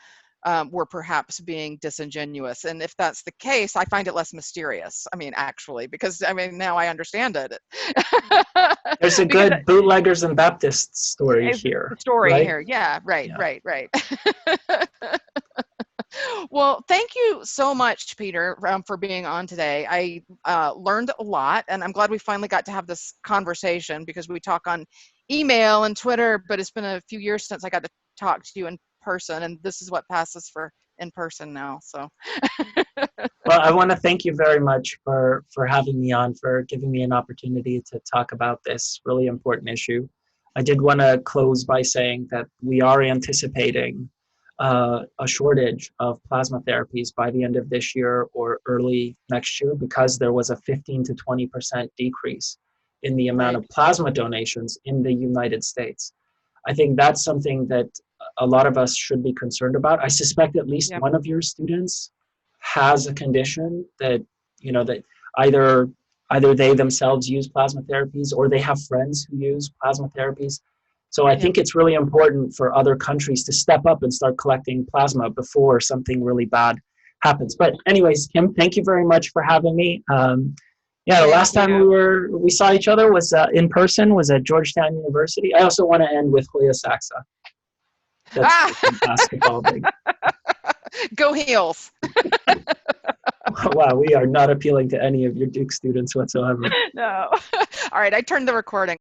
were perhaps being disingenuous. And if that's the case, I find it less mysterious. I mean, actually, because I mean, now I understand it. There's a good bootleggers and Baptists story here. Yeah, right. Well, thank you so much, Peter, for being on today. I learned a lot, and I'm glad we finally got to have this conversation because we talk on email and Twitter, but it's been a few years since I got to talk to you in person, and this is what passes for in person now. So well, I want to thank you very much for having me on, for giving me an opportunity to talk about this really important issue. I did want to close by saying that we are anticipating a shortage of plasma therapies by the end of this year or early next year because there was a 15 to 20% decrease in the amount of plasma donations in the United States. I think that's something that a lot of us should be concerned about. I suspect at least one of your students has a condition that, you know, that either they themselves use plasma therapies or they have friends who use plasma therapies. So I think it's really important for other countries to step up and start collecting plasma before something really bad happens. But anyways, Kim, thank you very much for having me. The last time we saw each other was in person, was at Georgetown University. I also want to end with Hoya Saxa. That's basketball big. Go Heels. Wow, we are not appealing to any of your Duke students whatsoever. No. All right, I turned the recording.